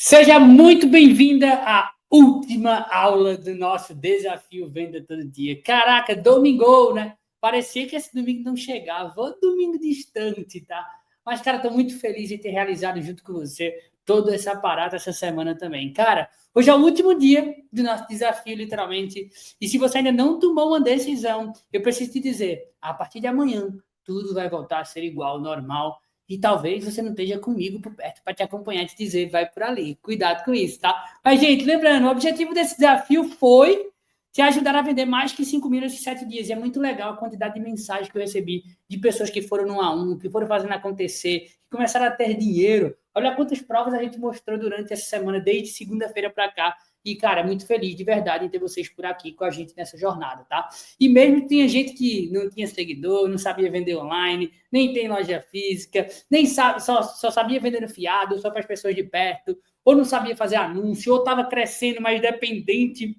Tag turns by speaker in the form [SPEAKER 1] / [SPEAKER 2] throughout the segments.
[SPEAKER 1] Seja muito bem-vinda à última aula do nosso Desafio Venda Todo Dia. Caraca, domingou, né? Parecia que esse domingo não chegava. O domingo distante, tá? Mas, cara, tô muito feliz de ter realizado junto com você toda essa parada essa semana também. Cara, hoje é o último dia do nosso desafio, literalmente. E se você ainda não tomou uma decisão, eu preciso te dizer, a partir de amanhã, tudo vai voltar a ser igual, normal. E talvez você não esteja comigo por perto para te acompanhar e te dizer, vai por ali. Cuidado com isso, tá? Mas, gente, lembrando, o objetivo desse desafio foi te ajudar a vender mais que 5 mil nesses 7 dias. E é muito legal a quantidade de mensagens que eu recebi de pessoas que foram no 1 a 1, que foram fazendo acontecer, que começaram a ter dinheiro. Olha quantas provas a gente mostrou durante essa semana, desde segunda-feira para cá. E, cara, muito feliz de verdade em ter vocês por aqui com a gente nessa jornada, tá? E mesmo tinha gente que não tinha seguidor, não sabia vender online, nem tem loja física, nem sabe, só sabia vender no fiado, só para as pessoas de perto, ou não sabia fazer anúncio, ou estava crescendo, mas dependente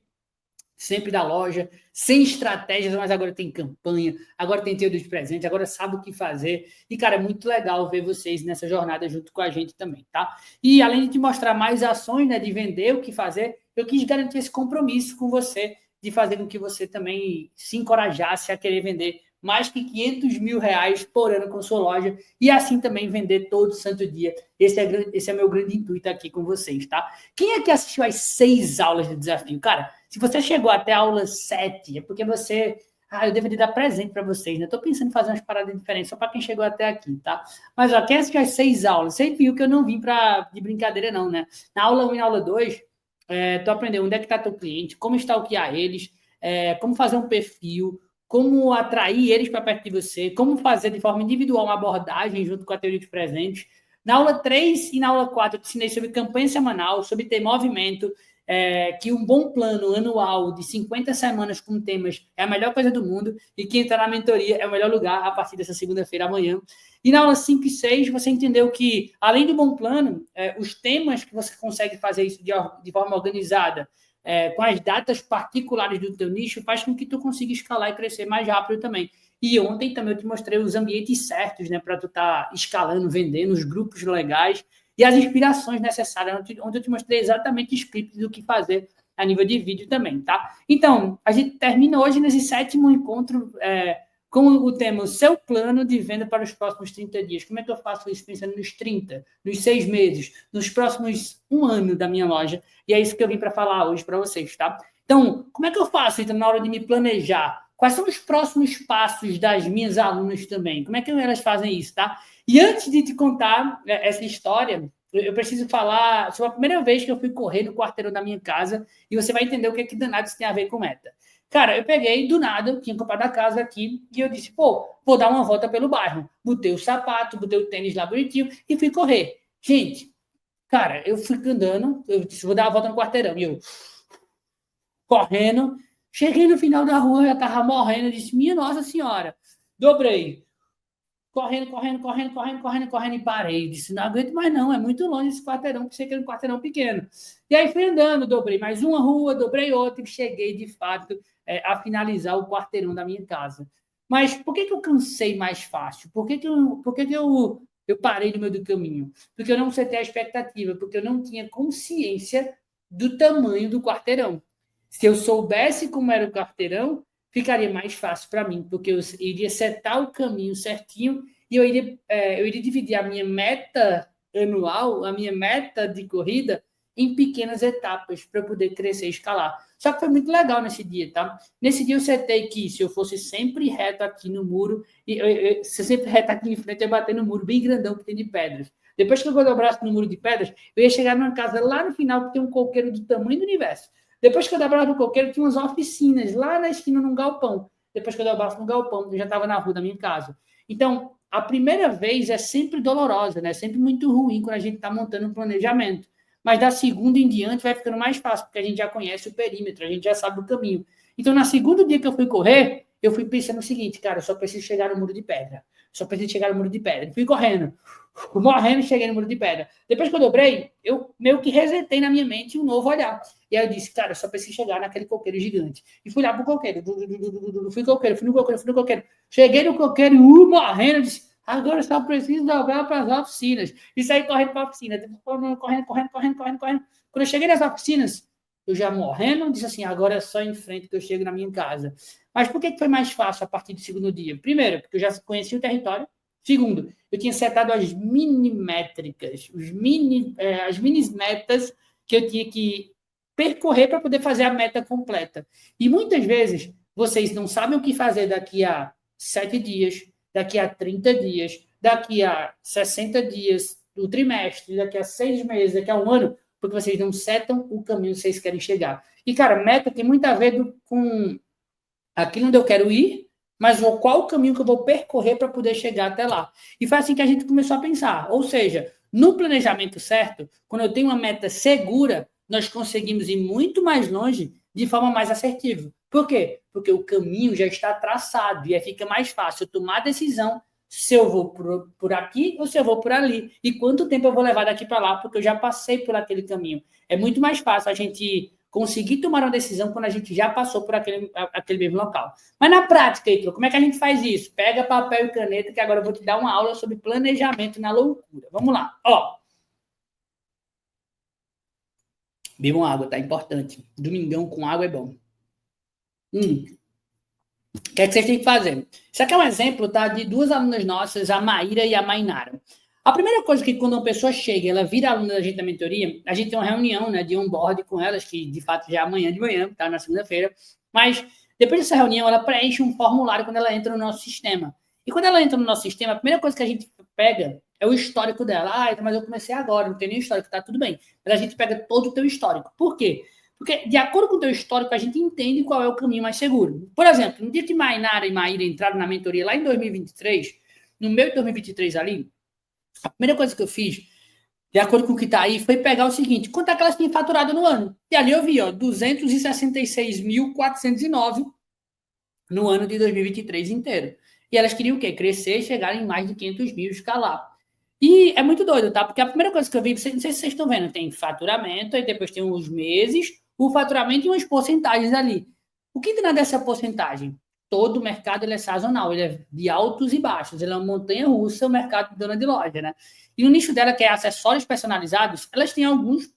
[SPEAKER 1] sempre da loja, sem estratégias, mas agora tem campanha, agora tem teoria de presente, agora sabe o que fazer. E, cara, é muito legal ver vocês nessa jornada junto com a gente também, tá? E além de te mostrar mais ações, né, de vender, o que fazer, eu quis garantir esse compromisso com você, de fazer com que você também se encorajasse a querer vender mais que 500 mil reais por ano com sua loja e assim também vender todo santo dia. Esse é meu grande intuito aqui com vocês, tá? Quem é que assistiu às 6 aulas de desafio? Cara, se você chegou até a aula 7, é porque você... eu deveria dar presente para vocês, né? Estou pensando em fazer umas paradas diferentes só para quem chegou até aqui, tá? Mas, ó, quem assistiu às 6 aulas, você viu que eu não vim de brincadeira, não, né? Na aula 1 e na aula 2, tu aprendeu onde é que está teu cliente, como stalkear eles, como fazer um perfil, como atrair eles para perto de você, como fazer de forma individual uma abordagem junto com a teoria de presentes. Na aula 3 e na aula 4, eu te ensinei sobre campanha semanal, sobre ter movimento, que um bom plano anual de 50 semanas com temas é a melhor coisa do mundo e quem está na mentoria é o melhor lugar a partir dessa segunda-feira amanhã. E na aula 5 e 6, você entendeu que, além do bom plano, os temas que você consegue fazer isso de forma organizada, com as datas particulares do teu nicho, faz com que tu consiga escalar e crescer mais rápido também. E ontem também eu te mostrei os ambientes certos, né, para tu estar escalando, vendendo, os grupos legais e as inspirações necessárias, onde eu te mostrei exatamente o script do que fazer a nível de vídeo também, tá? Então, a gente termina hoje nesse 7º encontro com o tema, o seu plano de venda para os próximos 30 dias. Como é que eu faço isso pensando nos 30, nos 6 meses, nos próximos 1 ano da minha loja? E é isso que eu vim para falar hoje para vocês, tá? Então, como é que eu faço, então, na hora de me planejar? Quais são os próximos passos das minhas alunas também? Como é que elas fazem isso, tá? E antes de te contar essa história, eu preciso falar sobre a primeira vez que eu fui correr no quarteirão da minha casa e você vai entender o que danado isso tem a ver com meta. Cara, eu peguei do nada, tinha comprado a casa aqui, e eu disse, vou dar uma volta pelo bairro. Botei o sapato, botei o tênis lá bonitinho e fui correr. Gente, cara, eu fui andando, eu disse, vou dar uma volta no quarteirão. E eu, correndo, cheguei no final da rua, já tava morrendo, eu disse, minha Nossa Senhora. Dobrei. Correndo, e parei. Disse, não aguento mais não, é muito longe esse quarteirão, porque você quer um quarteirão pequeno. E aí fui andando, dobrei mais uma rua, dobrei outra, e cheguei, de fato, a finalizar o quarteirão da minha casa. Mas por que eu cansei mais fácil? Por que eu parei no meio do caminho? Porque eu não setei a expectativa, porque eu não tinha consciência do tamanho do quarteirão. Se eu soubesse como era o quarteirão, ficaria mais fácil para mim, porque eu iria setar o caminho certinho e eu iria dividir a minha meta anual, a minha meta de corrida, em pequenas etapas para poder crescer e escalar. Só que foi muito legal nesse dia, tá? Nesse dia eu setei que se eu fosse sempre reto aqui no muro, se eu sempre reto aqui em frente, eu ia bater no muro bem grandão que tem de pedras. Depois que eu dobrasse no muro de pedras, eu ia chegar numa casa lá no final que tem um coqueiro do tamanho do universo. Depois que eu dobrava no coqueiro, tinha umas oficinas lá na esquina, num galpão. Depois que eu dobrava no galpão, eu já estava na rua da minha casa. Então, a primeira vez é sempre dolorosa, né? É sempre muito ruim quando a gente está montando um planejamento. Mas da segunda em diante vai ficando mais fácil, porque a gente já conhece o perímetro, a gente já sabe o caminho. Então, na segunda dia que eu fui correr, eu fui pensando o seguinte, cara, eu só preciso chegar no muro de pedra. Só preciso chegar no muro de pedra. Fui correndo, morrendo, cheguei no muro de pedra. Depois que eu dobrei, eu meio que resetei na minha mente um novo olhar. E aí eu disse, cara, eu só preciso chegar naquele coqueiro gigante. E fui lá pro coqueiro. Fui no coqueiro. Cheguei no coqueiro, morrendo, disse, Agora só preciso dobrar para as oficinas. E sair correndo para a oficina. Correndo. Quando eu cheguei nas oficinas, eu já morrendo, disse assim, agora é só em frente que eu chego na minha casa. Mas por que foi mais fácil a partir do segundo dia? Primeiro, porque eu já conheci o território. Segundo, eu tinha setado as minimétricas, as mini metas que eu tinha que percorrer para poder fazer a meta completa. E muitas vezes vocês não sabem o que fazer daqui a 7 dias, daqui a 30 dias, daqui a 60 dias do trimestre, daqui a 6 meses, daqui a um ano, porque vocês não setam o caminho que vocês querem chegar. E, cara, meta tem muito a ver com aquilo onde eu quero ir, mas qual o caminho que eu vou percorrer para poder chegar até lá. E foi assim que a gente começou a pensar. Ou seja, no planejamento certo, quando eu tenho uma meta segura, nós conseguimos ir muito mais longe de forma mais assertiva. Por quê? Porque o caminho já está traçado e aí fica mais fácil eu tomar a decisão se eu vou por aqui ou se eu vou por ali. E quanto tempo eu vou levar daqui para lá, porque eu já passei por aquele caminho. É muito mais fácil a gente conseguir tomar uma decisão quando a gente já passou por aquele mesmo local. Mas na prática, Heitor, como é que a gente faz isso? Pega papel e caneta, que agora eu vou te dar uma aula sobre planejamento na loucura. Vamos lá. Ó. Bebam água, tá? Importante. Domingão com água é bom. O que é que vocês têm que fazer? Isso aqui é um exemplo, tá? De duas alunas nossas, a Maíra e a Mainara. A primeira coisa que quando uma pessoa chega, ela vira aluna da gente da mentoria, a gente tem uma reunião, né, de onboard com elas, que de fato já é amanhã de manhã, tá? Na segunda-feira. Mas depois dessa reunião, ela preenche um formulário quando ela entra no nosso sistema. E quando ela entra no nosso sistema, a primeira coisa que a gente pega é o histórico dela. Ah, mas eu comecei agora, não tem nem histórico, tá tudo bem. Mas a gente pega todo o teu histórico. Por quê? Porque, de acordo com o teu histórico, a gente entende qual é o caminho mais seguro. Por exemplo, no dia que Mainara e Maíra entraram na mentoria lá em 2023, no meu de 2023 ali, a primeira coisa que eu fiz, de acordo com o que está aí, foi pegar o seguinte: quanto é que elas tinham faturado no ano? E ali eu vi, ó, 266.409 no ano de 2023 inteiro. E elas queriam o quê? Crescer e chegar em mais de 500 mil, escalar. E é muito doido, tá? Porque a primeira coisa que eu vi, não sei se vocês estão vendo, tem faturamento, aí depois tem os meses, o faturamento e umas porcentagens ali. O que tem dessa porcentagem? Todo o mercado ele é sazonal, ele é de altos e baixos, ele é uma montanha russa, o mercado de dona de loja, né? E no nicho dela, que é acessórios personalizados, elas têm alguns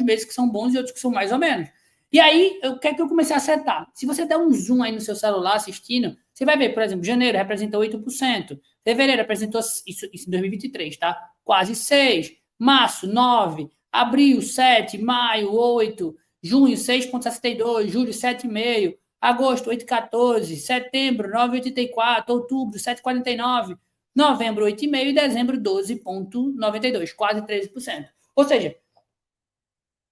[SPEAKER 1] meses que são bons e outros que são mais ou menos. E aí, o que é que eu comecei a acertar? Se você der um zoom aí no seu celular assistindo, você vai ver, por exemplo, janeiro representou 8%, fevereiro representou isso em 2023, tá? Quase 6%, março 9%, abril 7%, maio 8%, junho 6,62%, julho 7,5%, agosto 8,14%, setembro 9,84%, outubro 7,49%, novembro 8,5% e dezembro 12,92%, quase 13%. Ou seja,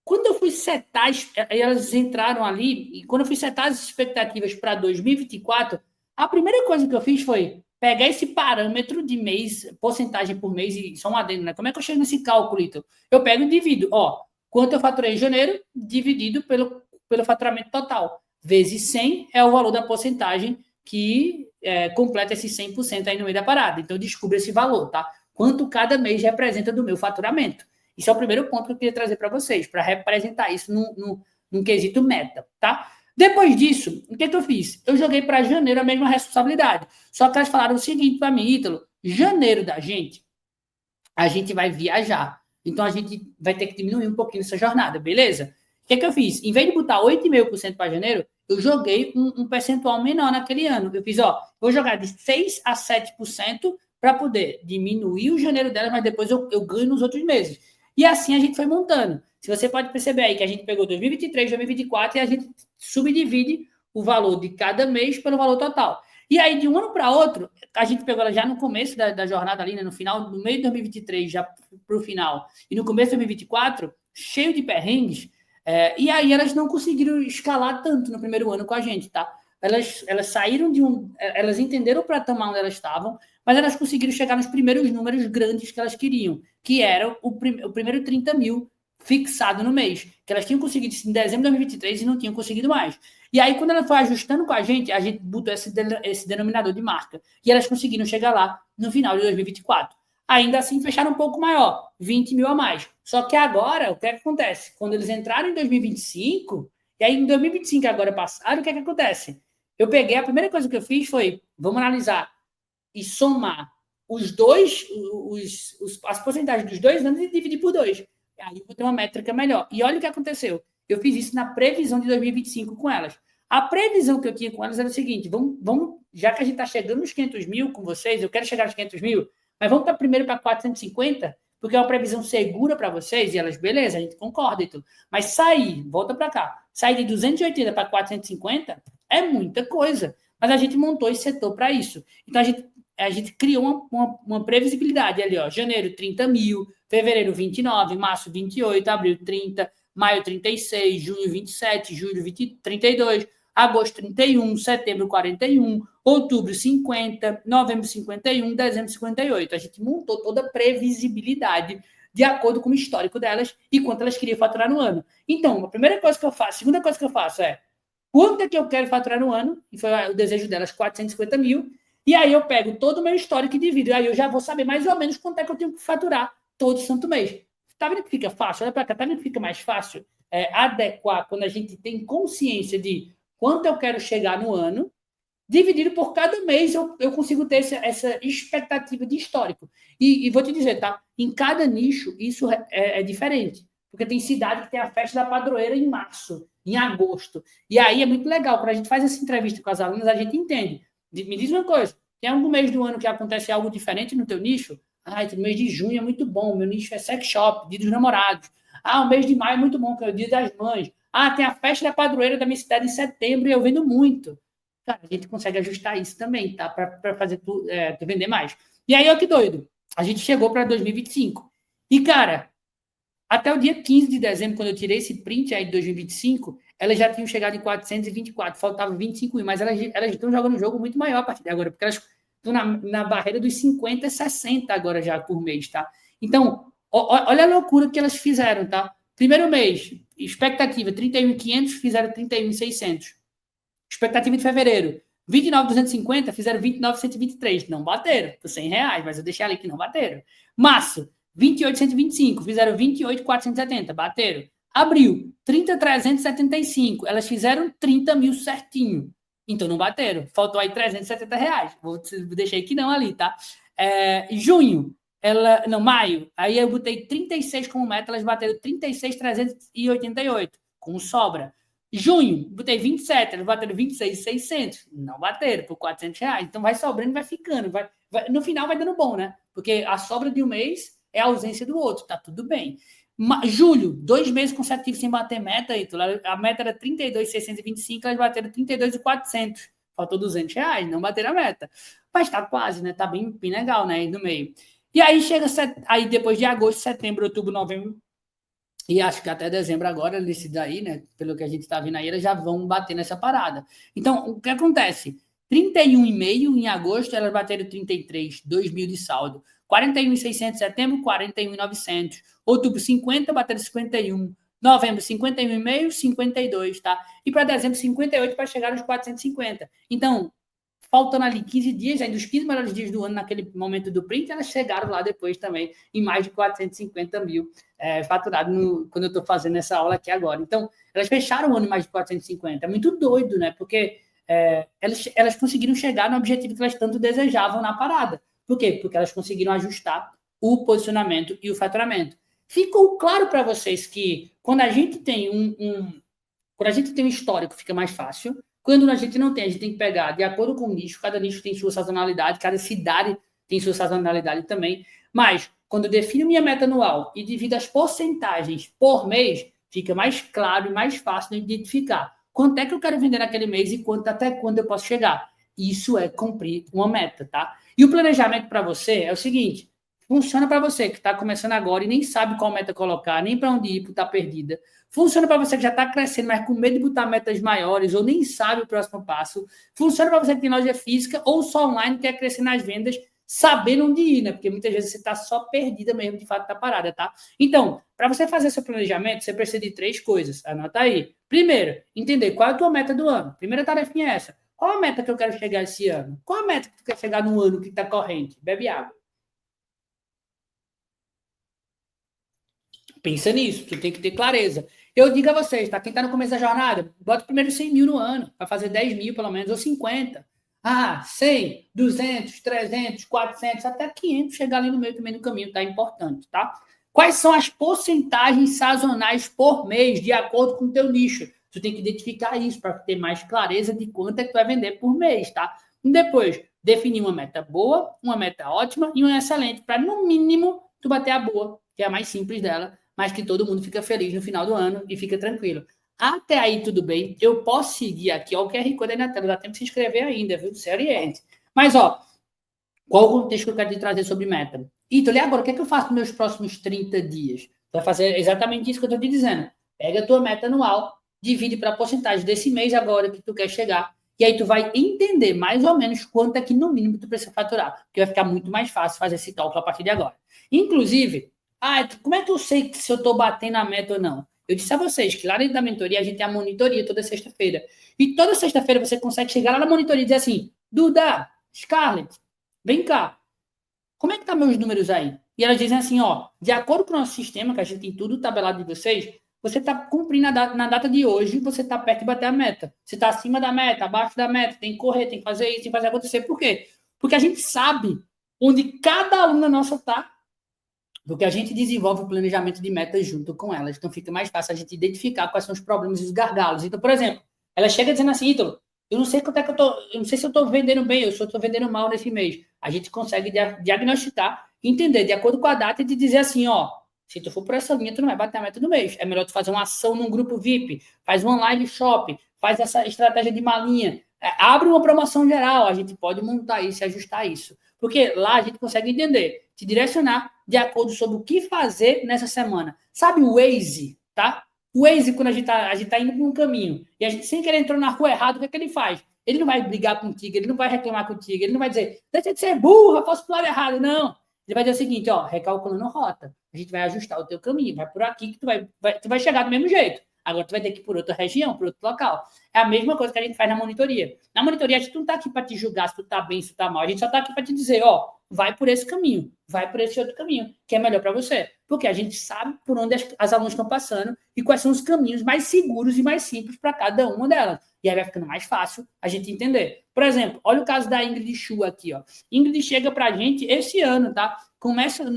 [SPEAKER 1] quando eu fui setar, elas entraram ali, e quando eu fui setar as expectativas para 2024, a primeira coisa que eu fiz foi pegar esse parâmetro de mês, porcentagem por mês, e só um adendo, né? Como é que eu chego nesse cálculo, então? Eu pego e divido, ó, quanto eu faturei em janeiro, dividido pelo faturamento total, vezes 100 é o valor da porcentagem que completa esse 100% aí no meio da parada. Então, descubra esse valor, tá? Quanto cada mês representa do meu faturamento. Isso é o primeiro ponto que eu queria trazer para vocês, para representar isso num quesito meta, tá? Depois disso, o que eu fiz? Eu joguei para janeiro a mesma responsabilidade. Só que elas falaram o seguinte para mim, Ítalo: janeiro da gente, a gente vai viajar. Então a gente vai ter que diminuir um pouquinho essa jornada, beleza? O que eu fiz? Em vez de botar 8,5% para janeiro, eu joguei um percentual menor naquele ano. Eu fiz, ó, vou jogar de 6% a 7% para poder diminuir o janeiro dela, mas depois eu ganho nos outros meses. E assim a gente foi montando. Se você pode perceber aí que a gente pegou 2023, 2024 e a gente subdivide o valor de cada mês pelo valor total. E aí, de um ano para outro, a gente pegou ela já no começo da jornada ali, né, no final, no meio de 2023, já para o final, e no começo de 2024, cheio de perrengues, e aí elas não conseguiram escalar tanto no primeiro ano com a gente, tá? Elas saíram de elas entenderam o patamar onde elas estavam, mas elas conseguiram chegar nos primeiros números grandes que elas queriam, que era o primeiro 30 mil fixado no mês, que elas tinham conseguido em dezembro de 2023 e não tinham conseguido mais. E aí, quando ela foi ajustando com a gente botou esse denominador de marca. E elas conseguiram chegar lá no final de 2024. Ainda assim, fecharam um pouco maior, 20 mil a mais. Só que agora, o que acontece? Quando eles entraram em 2025, e aí em 2025 agora passaram, o que acontece? Eu peguei, a primeira coisa que eu fiz foi, vamos analisar e somar os dois, as porcentagens dos 2 anos e dividir por 2. Aí eu vou ter uma métrica melhor. E olha o que aconteceu. Eu fiz isso na previsão de 2025 com elas. A previsão que eu tinha com elas era o seguinte: vamos já que a gente está chegando nos 500 mil com vocês, eu quero chegar aos 500 mil, mas vamos primeiro para 450, porque é uma previsão segura para vocês. E elas, beleza, a gente concorda e tudo. Mas sair, volta para cá, sair de 280 para 450 é muita coisa. Mas a gente montou esse setor para isso. Então a gente criou uma previsibilidade ali, ó. Janeiro, 30 mil, fevereiro, 29, março, 28, abril, 30, maio, 36, junho, 27, julho, 20, 32, agosto, 31, setembro, 41, outubro, 50, novembro, 51, dezembro, 58. A gente montou toda a previsibilidade de acordo com o histórico delas e quanto elas queriam faturar no ano. Então, a primeira coisa que eu faço, a segunda coisa que eu faço é quanto é que eu quero faturar no ano, e foi o desejo delas, 450 mil, e aí eu pego todo o meu histórico e divido, aí eu já vou saber mais ou menos quanto é que eu tenho que faturar todo santo mês. Tá vendo que fica fácil? Olha para cá, tá vendo que fica mais fácil adequar quando a gente tem consciência de quanto eu quero chegar no ano, dividido por cada mês eu consigo ter essa expectativa de histórico. E vou te dizer, tá? Em cada nicho isso é diferente. Porque tem cidade que tem a festa da padroeira em março, em agosto. E aí é muito legal. Quando a gente faz essa entrevista com as alunas, a gente entende. Me diz uma coisa, tem algum mês do ano que acontece algo diferente no teu nicho? O mês de junho é muito bom, meu nicho é sex shop, dia dos namorados. O mês de maio é muito bom, que é o dia das mães. Tem a festa da padroeira da minha cidade em setembro e eu vendo muito. Cara, a gente consegue ajustar isso também, tá? Para fazer tu vender mais. E aí, olha que doido. A gente chegou para 2025. E, cara, até o dia 15 de dezembro, quando eu tirei esse print aí de 2025, elas já tinham chegado em 424, faltavam 25 mil, mas elas estão jogando um jogo muito maior a partir de agora, porque elas estão na barreira dos 50, 60 agora já por mês, tá? Então, olha a loucura que elas fizeram, tá? Primeiro mês, expectativa 31.500, fizeram 31.600. Expectativa de fevereiro, 29.250, fizeram 29.123. Não bateram, por R$100, mas eu deixei ali que não bateram. Março, 28.125, fizeram 28.470, bateram. Abril, 30.375, elas fizeram 30 mil certinho. Então não bateram. Faltou aí R$370. Deixei que não ali, tá? Junho, maio, aí eu botei 36 como meta, elas bateram 36.388, com sobra. Junho, botei 27, eles bateram 26.600. Não bateram por R$400. Então vai sobrando, vai ficando. No final vai dando bom, né? Porque a sobra de um mês é a ausência do outro. Tá tudo bem. Julho, 2 meses consecutivos sem bater meta. A meta era 32.625, elas bateram 32.400. Faltou R$200, não bateram a meta. Mas tá quase, né? Tá bem legal, né? Aí no meio. E aí chega aí depois de agosto, setembro, outubro, novembro, e acho que até dezembro agora, nesse daí, né? Pelo que a gente está vendo aí, elas já vão bater nessa parada. Então, o que acontece? 31,5 em agosto, elas bateram 33, 2 mil de saldo. 41.600 em setembro, 41.900. Outubro, 50, bateram 51. Novembro, 51,5, 52, tá? E para dezembro, 58 para chegar aos 450. Então, faltando ali 15 dias, ainda os 15 melhores dias do ano, naquele momento do print, elas chegaram lá depois também em mais de 450 mil faturado quando eu estou fazendo essa aula aqui agora. Então, elas fecharam o ano em mais de 450. É muito doido, né? Porque elas conseguiram chegar no objetivo que elas tanto desejavam na parada. Por quê? Porque elas conseguiram ajustar o posicionamento e o faturamento. Ficou claro para vocês que quando a gente tem quando a gente tem um histórico, fica mais fácil. Quando a gente não tem, a gente tem que pegar de acordo com o nicho, cada nicho tem sua sazonalidade, cada cidade tem sua sazonalidade também. Mas, quando eu defino minha meta anual e divido as porcentagens por mês, fica mais claro e mais fácil de identificar quanto é que eu quero vender naquele mês e até quando eu posso chegar. Isso é cumprir uma meta, tá? E o planejamento para você é o seguinte: funciona para você que está começando agora e nem sabe qual meta colocar, nem para onde ir, porque está perdida. Funciona para você que já está crescendo, mas com medo de botar metas maiores ou nem sabe o próximo passo. Funciona para você que tem loja física ou só online, quer crescer nas vendas, sabendo onde ir, né? Porque muitas vezes você está só perdida mesmo, de fato, está parada, tá? Então, para você fazer seu planejamento, você precisa de 3 coisas. Anota aí. Primeiro, entender qual é a tua meta do ano. Primeira tarefinha é essa. Qual a meta que eu quero chegar esse ano? Qual a meta que tu quer chegar no ano que está corrente? Bebe água. Pensa nisso, tu tem que ter clareza. Eu digo a vocês, tá? Quem tá no começo da jornada, bota primeiro 100 mil no ano, para fazer 10 mil pelo menos, ou 50. 100, 200, 300, 400, até 500, chegar ali no meio também do caminho, tá importante, tá? Quais são as porcentagens sazonais por mês, de acordo com o teu nicho? Tu tem que identificar isso para ter mais clareza de quanto é que tu vai vender por mês, tá? E depois, definir uma meta boa, uma meta ótima e uma excelente, para no mínimo tu bater a boa, que é a mais simples dela, mas que todo mundo fica feliz no final do ano e fica tranquilo. Até aí tudo bem, eu posso seguir aqui, ó, o QR Code aí na tela, dá tempo de se inscrever ainda, viu? Se oriente. Mas, ó, qual o contexto que eu quero te trazer sobre meta? Ítalo, e agora, o que é que eu faço nos meus próximos 30 dias? Tu vai fazer exatamente isso que eu estou te dizendo. Pega a tua meta anual, divide para a porcentagem desse mês agora que tu quer chegar, e aí tu vai entender mais ou menos quanto é que no mínimo tu precisa faturar, porque vai ficar muito mais fácil fazer esse cálculo a partir de agora. Inclusive, como é que eu sei se eu estou batendo a meta ou não? Eu disse a vocês que lá dentro da mentoria a gente tem a monitoria toda sexta-feira. E toda sexta-feira você consegue chegar lá na monitoria e dizer assim, Duda, Scarlett, vem cá, como é que tá meus números aí? E elas dizem assim, ó, de acordo com o nosso sistema, que a gente tem tudo tabelado de vocês, você está cumprindo na data de hoje, você está perto de bater a meta. Você está acima da meta, abaixo da meta, tem que correr, tem que fazer isso, tem que fazer acontecer. Por quê? Porque a gente sabe onde cada aluna nossa está, porque a gente desenvolve o planejamento de metas junto com elas. Então fica mais fácil a gente identificar quais são os problemas e os gargalos. Então, por exemplo, ela chega dizendo assim, Ítalo, eu não sei quanto é que eu não sei se eu estou vendendo bem, eu só estou vendendo mal nesse mês. A gente consegue diagnosticar, entender de acordo com a data e de dizer assim, ó, se tu for por essa linha, tu não vai bater a meta do mês. É melhor tu fazer uma ação num grupo VIP, faz um online shop, faz essa estratégia de malinha, abre uma promoção geral, a gente pode montar isso e ajustar isso. Porque lá a gente consegue entender, te direcionar de acordo sobre o que fazer nessa semana. Sabe o Waze, tá? O Waze, quando a gente tá indo por um caminho e a gente sem querer entrou na rua errada, o que é que ele faz? Ele não vai brigar contigo, ele não vai reclamar contigo, ele não vai dizer, deixa de ser burra, posso pular errado, não. Ele vai dizer o seguinte, ó, recalculando rota. A gente vai ajustar o teu caminho, vai por aqui que tu vai chegar do mesmo jeito. Agora tu vai ter que ir por outra região, por outro local. É a mesma coisa que a gente faz na monitoria. Na monitoria, a gente não está aqui para te julgar se tu está bem, se tu está mal. A gente só está aqui para te dizer, ó, vai por esse caminho, vai por esse outro caminho, que é melhor para você. Porque a gente sabe por onde as alunas estão passando e quais são os caminhos mais seguros e mais simples para cada uma delas. E aí vai ficando mais fácil a gente entender. Por exemplo, olha o caso da Ingrid Chu aqui, ó. Ingrid chega para a gente esse ano, tá? Começa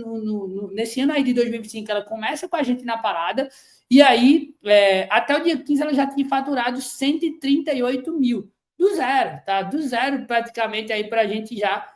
[SPEAKER 1] nesse ano aí de 2025, ela começa com a gente na parada, e aí, até o dia 15, ela já tinha faturado 138 mil. Do zero, tá? Do zero, praticamente, aí para a gente já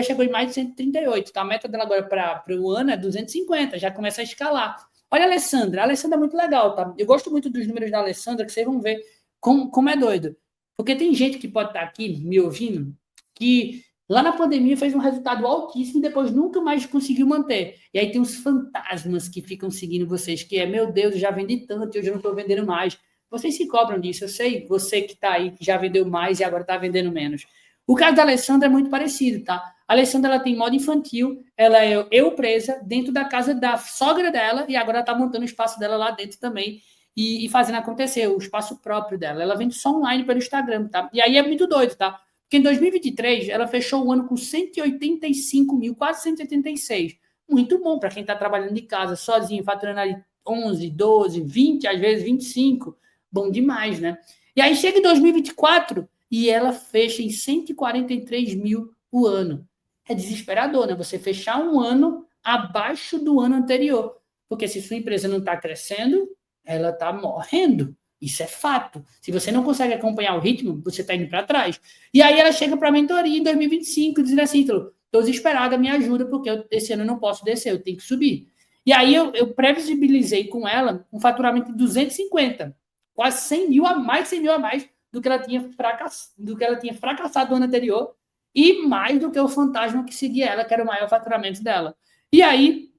[SPEAKER 1] chegou em mais de 138, tá? A meta dela agora para o ano é 250, já começa a escalar. Olha a Alessandra é muito legal, tá? Eu gosto muito dos números da Alessandra, que vocês vão ver como é doido. Porque tem gente que pode estar aqui me ouvindo que lá na pandemia fez um resultado altíssimo e depois nunca mais conseguiu manter. E aí tem uns fantasmas que ficam seguindo vocês, que é, meu Deus, eu já vendi tanto e hoje eu não estou vendendo mais. Vocês se cobram disso, eu sei, você que está aí, que já vendeu mais e agora está vendendo menos. O caso da Alessandra é muito parecido, tá? A Alessandra, ela tem modo infantil, ela é eu presa dentro da casa da sogra dela e agora ela está montando o espaço dela lá dentro também e fazendo acontecer, o espaço próprio dela. Ela vende só online pelo Instagram, tá? E aí é muito doido, tá? Porque em 2023 ela fechou o ano com 185 mil, quase 186. Muito bom para quem está trabalhando de casa, sozinho, faturando ali 11, 12, 20, às vezes 25. Bom demais, né? E aí chega em 2024 e ela fecha em 143 mil o ano. É desesperador, né? Você fechar um ano abaixo do ano anterior. Porque se sua empresa não está crescendo, ela está morrendo. Isso é fato. Se você não consegue acompanhar o ritmo, você está indo para trás. E aí ela chega para a mentoria em 2025, dizendo assim, estou desesperada, me ajuda, porque esse ano eu não posso descer, eu tenho que subir. E aí eu previsibilizei com ela um faturamento de 250, quase 100 mil a mais, 100 mil a mais do que ela tinha fracassado no ano anterior e mais do que o fantasma que seguia ela, que era o maior faturamento dela. E aí,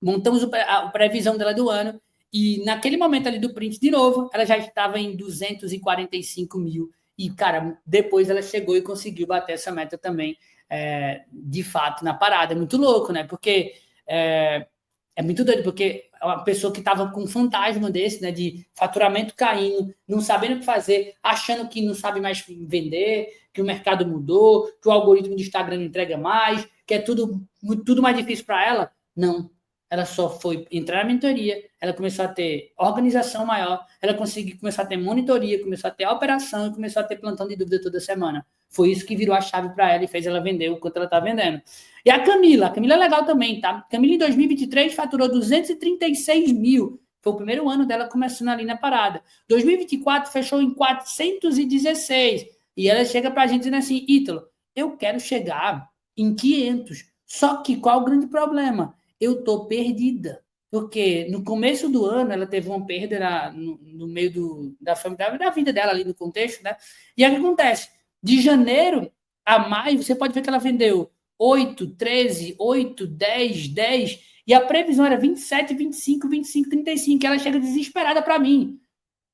[SPEAKER 1] montamos a previsão dela do ano e naquele momento ali do print de novo, ela já estava em 245 mil. E, cara, depois ela chegou e conseguiu bater essa meta também, de fato, na parada. É muito louco, né? Porque é muito doido, porque uma pessoa que estava com um fantasma desse, né, de faturamento caindo, não sabendo o que fazer, achando que não sabe mais vender, que o mercado mudou, que o algoritmo do Instagram não entrega mais, que é tudo mais difícil para ela. Não. ela só foi entrar na mentoria, ela começou a ter organização maior, ela começou a ter monitoria, começou a ter operação e começou a ter plantão de dúvida toda semana. Foi isso que virou a chave para ela e fez ela vender o quanto ela está vendendo. E a Camila é legal também, tá? Camila, em 2023, faturou 236 mil. Foi o primeiro ano dela começando ali na parada. 2024 fechou em 416. E ela chega para a gente dizendo assim, Ítalo, eu quero chegar em 500. Só que qual o grande problema? Eu estou perdida. Porque no começo do ano ela teve uma perda no meio da vida dela ali no contexto, né? E aí o que acontece? De janeiro a maio, você pode ver que ela vendeu 8, 13, 8, 10, 10, e a previsão era 27, 25, 25, 35. E ela chega desesperada para mim.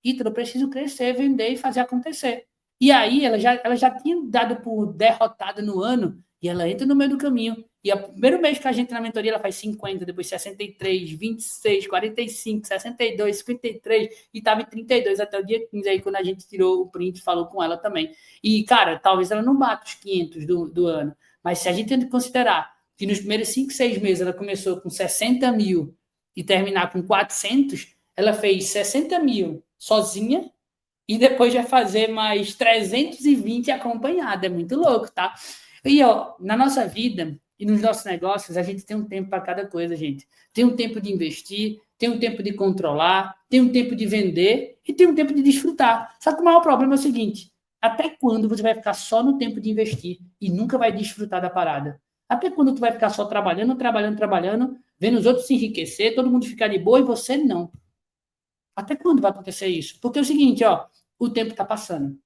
[SPEAKER 1] Ítalo, eu preciso crescer, vender e fazer acontecer. E aí ela já tinha dado por derrotada no ano, e ela entra no meio do caminho. E o primeiro mês que a gente na mentoria, ela faz 50, depois 63, 26, 45, 62, 53, e estava em 32 até o dia 15, aí quando a gente tirou o print, falou com ela também. E, cara, talvez ela não bata os 500 do ano, mas se a gente tem que considerar que nos primeiros 5, 6 meses ela começou com 60 mil e terminar com 400, ela fez 60 mil sozinha e depois vai fazer mais 320 acompanhada. É muito louco, tá? E, ó, na nossa vida e nos nossos negócios, a gente tem um tempo para cada coisa, gente. Tem um tempo de investir, tem um tempo de controlar, tem um tempo de vender e tem um tempo de desfrutar. Só que o maior problema é o seguinte: até quando você vai ficar só no tempo de investir e nunca vai desfrutar da parada? Até quando tu vai ficar só trabalhando, trabalhando, trabalhando, vendo os outros se enriquecer, todo mundo ficar de boa e você não? Até quando vai acontecer isso? Porque é o seguinte, ó, o tempo está passando.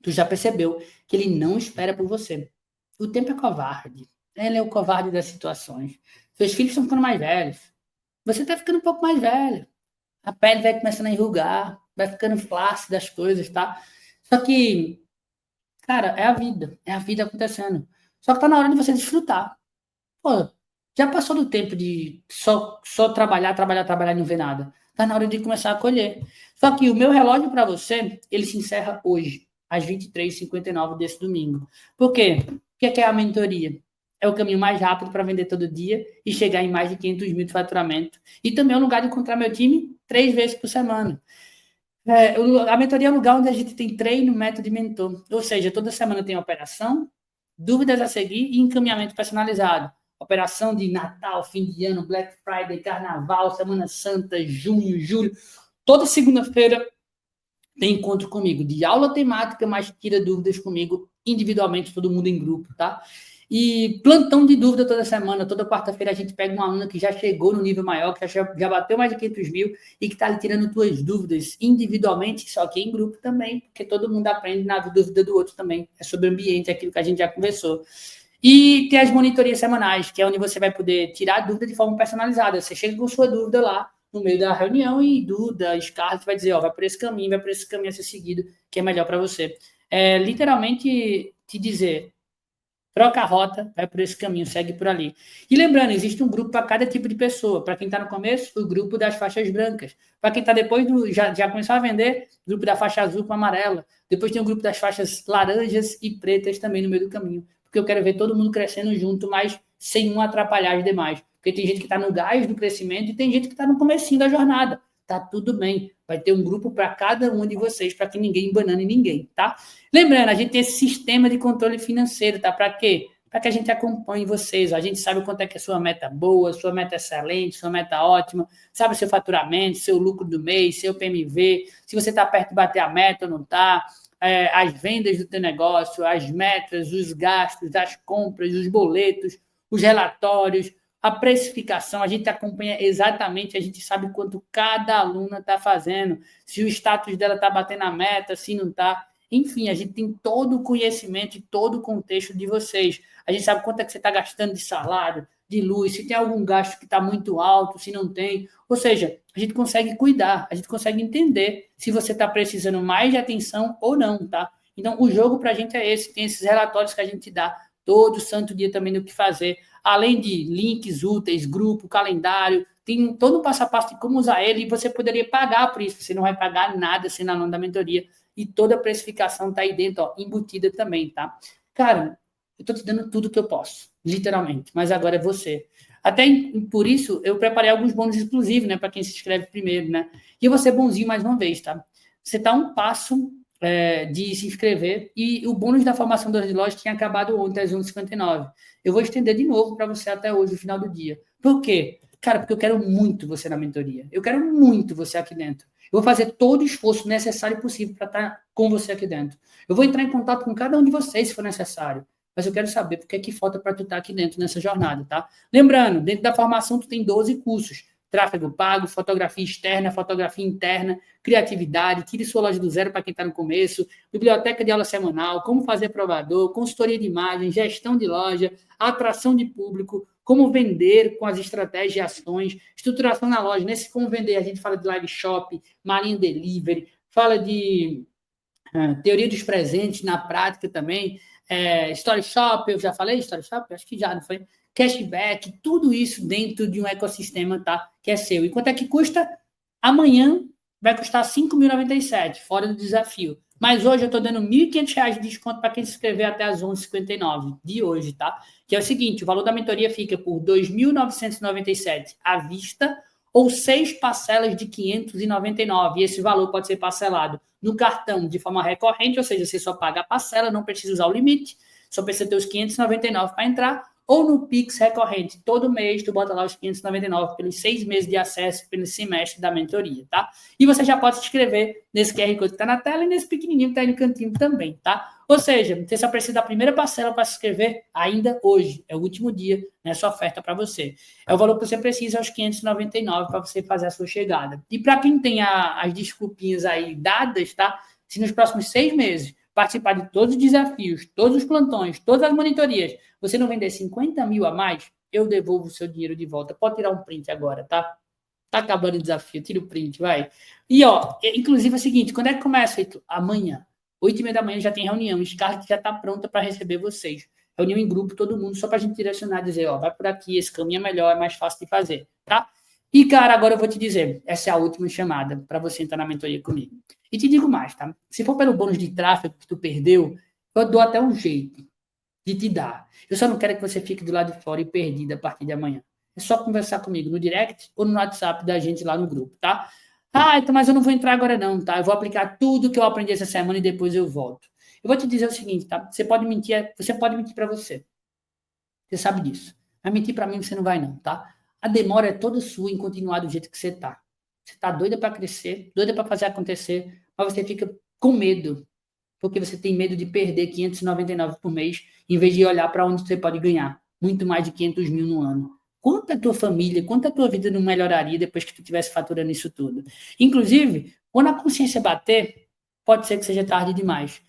[SPEAKER 1] Tu já percebeu que ele não espera por você. O tempo é covarde. Ele é o covarde das situações. Seus filhos estão ficando mais velhos. Você está ficando um pouco mais velho. A pele vai começando a enrugar, vai ficando flácida as coisas, tá? Só que, cara, é a vida acontecendo. Só que tá na hora de você desfrutar. Pô, já passou do tempo de só trabalhar, trabalhar, trabalhar e não ver nada. Tá na hora de começar a colher. Só que o meu relógio para você, ele se encerra hoje, às 23h59 desse domingo. Por quê? O que é a mentoria? É o caminho mais rápido para vender todo dia e chegar em mais de 500 mil de faturamento. E também é um lugar de encontrar meu time 3 vezes por semana. A mentoria é um lugar onde a gente tem treino, método e mentor. Ou seja, toda semana tem operação, dúvidas a seguir e encaminhamento personalizado. Operação de Natal, fim de ano, Black Friday, Carnaval, Semana Santa, junho, julho. Toda segunda-feira tem encontro comigo de aula temática, mas tira dúvidas comigo individualmente, todo mundo em grupo, tá? E plantão de dúvida toda semana, toda quarta-feira a gente pega uma aluna que já chegou no nível maior, que já bateu mais de 500 mil e que está ali tirando tuas dúvidas individualmente, só que em grupo também, porque todo mundo aprende na dúvida do outro também. É sobre o ambiente, aquilo que a gente já conversou. E tem as monitorias semanais, que é onde você vai poder tirar a dúvida de forma personalizada. Você chega com sua dúvida lá no meio da reunião e Duda, Scarlett vai dizer, ó, vai por esse caminho a ser seguido, que é melhor para você. É literalmente te dizer, troca a rota, vai por esse caminho, segue por ali. E lembrando, existe um grupo para cada tipo de pessoa. Para quem está no começo, o grupo das faixas brancas. Para quem está depois, já começou a vender, grupo da faixa azul com amarela. Depois tem o grupo das faixas laranjas e pretas também no meio do caminho. Porque eu quero ver todo mundo crescendo junto, mas sem um atrapalhar os demais. Porque tem gente que está no gás do crescimento e tem gente que está no comecinho da jornada. Tá tudo bem. Vai ter um grupo para cada um de vocês, para que ninguém embanane ninguém, tá? Lembrando, a gente tem esse sistema de controle financeiro, tá? Para quê? Para que a gente acompanhe vocês. A gente sabe quanto é que é sua meta boa, sua meta excelente, sua meta ótima, sabe seu faturamento, seu lucro do mês, seu PMV, se você está perto de bater a meta ou não está, as vendas do teu negócio, as metas, os gastos, as compras, os boletos, os relatórios, a precificação, a gente acompanha exatamente, a gente sabe quanto cada aluna está fazendo, se o status dela está batendo a meta, se não está. Enfim, a gente tem todo o conhecimento e todo o contexto de vocês. A gente sabe quanto é que você está gastando de salário, de luz, se tem algum gasto que está muito alto, se não tem. Ou seja, a gente consegue cuidar, a gente consegue entender se você está precisando mais de atenção ou não, tá? Então, o jogo para a gente é esse, tem esses relatórios que a gente dá todo santo dia também do que fazer, além de links úteis, grupo, calendário, tem todo o passo a passo de como usar ele e você poderia pagar por isso, você não vai pagar nada sendo aluno da mentoria e toda a precificação está aí dentro, ó, embutida também, tá? Cara, eu estou te dando tudo que eu posso, literalmente, mas agora é você. Até por isso, eu preparei alguns bônus exclusivos, né, para quem se inscreve primeiro, né? E eu vou ser bonzinho mais uma vez, tá? Você está um passo de se inscrever e o bônus da formação das lojas tinha acabado ontem às 11h59. Eu vou estender de novo para você até hoje, no final do dia. Por quê? Cara, porque eu quero muito você na mentoria. Eu quero muito você aqui dentro. Eu vou fazer todo o esforço necessário e possível para estar com você aqui dentro. Eu vou entrar em contato com cada um de vocês, se for necessário. Mas eu quero saber porque é que falta para tu estar aqui dentro nessa jornada, tá? Lembrando, dentro da formação tu tem 12 cursos. Tráfego pago, fotografia externa, fotografia interna, criatividade, tire sua loja do zero para quem está no começo, biblioteca de aula semanal, como fazer provador, consultoria de imagem, gestão de loja, atração de público, como vender com as estratégias e ações, estruturação na loja. Nesse como vender, a gente fala de live shop, marinho delivery, fala de teoria dos presentes na prática também, Story Shop, eu já falei Story Shop? Acho que já, não foi? Cashback, tudo isso dentro de um ecossistema, tá? Que é seu. E quanto é que custa? Amanhã vai custar R$ 5.097, fora do desafio. Mas hoje eu estou dando R$ 1.500 de desconto para quem se inscrever até as 11h59 de hoje, tá? Que é o seguinte, o valor da mentoria fica por R$ 2.997 à vista ou 6 parcelas de R$ 599. E esse valor pode ser parcelado no cartão de forma recorrente, ou seja, você só paga a parcela, não precisa usar o limite, só precisa ter os 599 para entrar, ou no Pix recorrente. Todo mês tu bota lá os 599 pelos 6 meses de acesso pelo semestre da mentoria, tá? E você já pode se inscrever nesse QR Code que tá na tela e nesse pequenininho que tá aí no cantinho também, tá? Ou seja, você só precisa da primeira parcela para se inscrever ainda hoje. É o último dia nessa oferta para você. É o valor que você precisa, é os 599 para você fazer a sua chegada. E para quem tem as desculpinhas aí dadas, tá? Se nos próximos 6 meses participar de todos os desafios, todos os plantões, todas as monitorias, você não vender 50 mil a mais, eu devolvo o seu dinheiro de volta. Pode tirar um print agora, tá? Tá acabando o desafio, tira o print, vai. E, ó, inclusive é o seguinte, quando é que começa, Heitor? Amanhã, 8h30 da manhã já tem reunião, Scarlett já tá pronta para receber vocês. Reunião em grupo, todo mundo, só pra gente direcionar, dizer, ó, vai por aqui, esse caminho é melhor, é mais fácil de fazer, tá? E, cara, agora eu vou te dizer, essa é a última chamada para você entrar na mentoria comigo. E te digo mais, tá? Se for pelo bônus de tráfego que tu perdeu, eu dou até um jeito de te dar. Eu só não quero que você fique do lado de fora e perdido a partir de amanhã. É só conversar comigo no direct ou no WhatsApp da gente lá no grupo, tá? Ah, então, mas eu não vou entrar agora não, tá? Eu vou aplicar tudo que eu aprendi essa semana e depois eu volto. Eu vou te dizer o seguinte, tá? Você pode mentir para você. Você sabe disso. Mas mentir para mim você não vai não, tá? A demora é toda sua em continuar do jeito que você tá. Você tá doida para crescer, doida para fazer acontecer, mas você fica com medo, porque você tem medo de perder 599 por mês, em vez de olhar para onde você pode ganhar muito mais de 500 mil no ano. Quanto a tua família, quanto a tua vida não melhoraria depois que tu estivesse faturando isso tudo? Inclusive, quando a consciência bater, pode ser que seja tarde demais.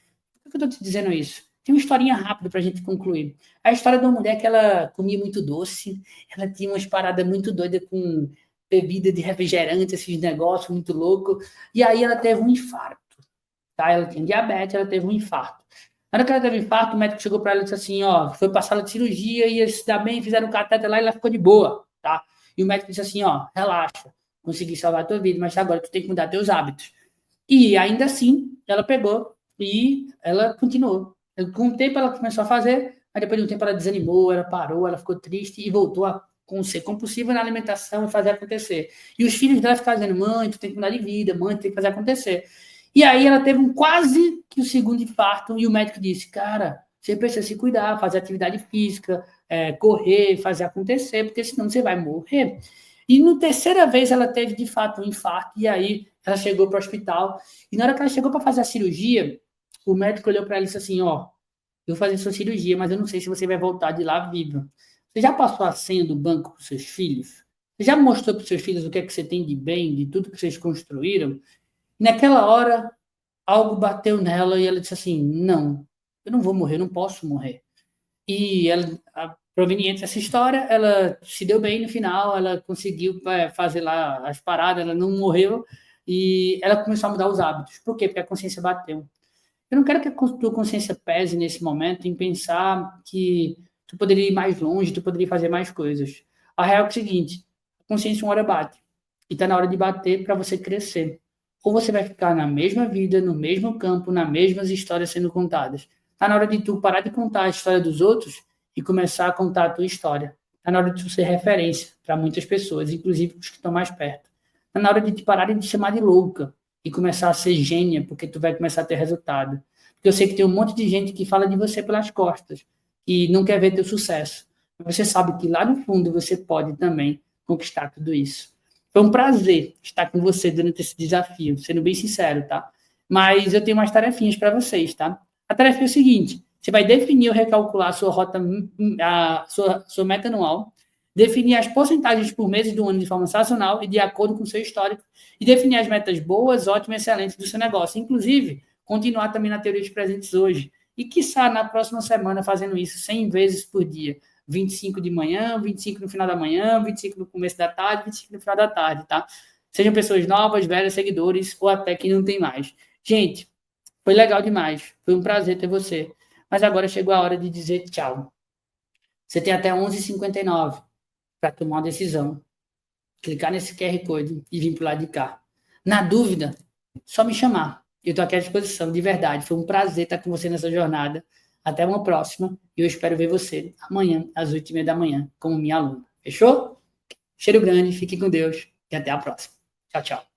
[SPEAKER 1] Por que eu estou te dizendo isso? Tem uma historinha rápida para a gente concluir. A história de uma mulher que ela comia muito doce, ela tinha umas paradas muito doidas com bebida de refrigerante, esses negócios muito loucos, e aí ela teve um infarto. Tá? Ela tinha diabetes, ela teve um infarto. Na hora que ela teve um infarto, o médico chegou para ela e disse assim, ó, foi para a sala de cirurgia, ia se dar bem, fizeram um cateter lá e ela ficou de boa, tá? E o médico disse assim, ó, relaxa, consegui salvar a tua vida, mas agora tu tem que mudar teus hábitos. E ainda assim, ela pegou e ela continuou. Com o tempo ela começou a fazer, aí depois de um tempo ela desanimou, ela parou, ela ficou triste e voltou a ser compulsiva na alimentação e fazer acontecer. E os filhos dela ficaram dizendo, mãe, tu tem que mudar de vida, mãe, tu tem que fazer acontecer. E aí ela teve quase que o segundo infarto e o médico disse, cara, você precisa se cuidar, fazer atividade física, correr, fazer acontecer, porque senão você vai morrer. E na terceira vez ela teve, de fato, um infarto, e aí ela chegou para o hospital, e na hora que ela chegou para fazer a cirurgia, o médico olhou para ela e disse assim, ó, eu vou fazer sua cirurgia, mas eu não sei se você vai voltar de lá viva. Você já passou a senha do banco para os seus filhos? Você já mostrou para os seus filhos o que é que você tem de bem, de tudo que vocês construíram? E naquela hora, algo bateu nela e ela disse assim, não, eu não vou morrer, eu não posso morrer. E ela, proveniente dessa história, ela se deu bem no final, ela conseguiu fazer lá as paradas, ela não morreu e ela começou a mudar os hábitos. Por quê? Porque a consciência bateu. Eu não quero que a tua consciência pese nesse momento em pensar que tu poderia ir mais longe, tu poderia fazer mais coisas. A real é o seguinte, a consciência uma hora bate. E está na hora de bater para você crescer. Ou você vai ficar na mesma vida, no mesmo campo, nas mesmas histórias sendo contadas. Está na hora de tu parar de contar a história dos outros e começar a contar a tua história. Está na hora de tu ser referência para muitas pessoas, inclusive os que estão mais perto. Está na hora de te pararem de te chamar de louca e começar a ser gênia, porque tu vai começar a ter resultado. Porque eu sei que tem um monte de gente que fala de você pelas costas e não quer ver teu sucesso. Mas você sabe que lá no fundo você pode também conquistar tudo isso. Foi um prazer estar com você durante esse desafio, sendo bem sincero, tá? Mas eu tenho umas tarefinhas para vocês, tá? A tarefa é o seguinte: você vai definir ou recalcular a sua rota, a sua meta anual, definir as porcentagens por mês do ano de forma sazonal e de acordo com o seu histórico, e definir as metas boas, ótimas e excelentes do seu negócio. Inclusive, continuar também na teoria dos presentes hoje. E, quiçá, na próxima semana, fazendo isso 100 vezes por dia. 25 de manhã, 25 no final da manhã, 25 no começo da tarde, 25 no final da tarde, tá? Sejam pessoas novas, velhas, seguidores, ou até que não tem mais. Gente, foi legal demais. Foi um prazer ter você. Mas agora chegou a hora de dizer tchau. Você tem até 11h59 para tomar uma decisão. Clicar nesse QR Code e vir para o lado de cá. Na dúvida, só me chamar. Eu estou aqui à disposição, de verdade. Foi um prazer estar com você nessa jornada. Até uma próxima. E eu espero ver você amanhã, às 8h30 da manhã, como minha aluna. Fechou? Cheiro grande, fique com Deus e até a próxima. Tchau, tchau.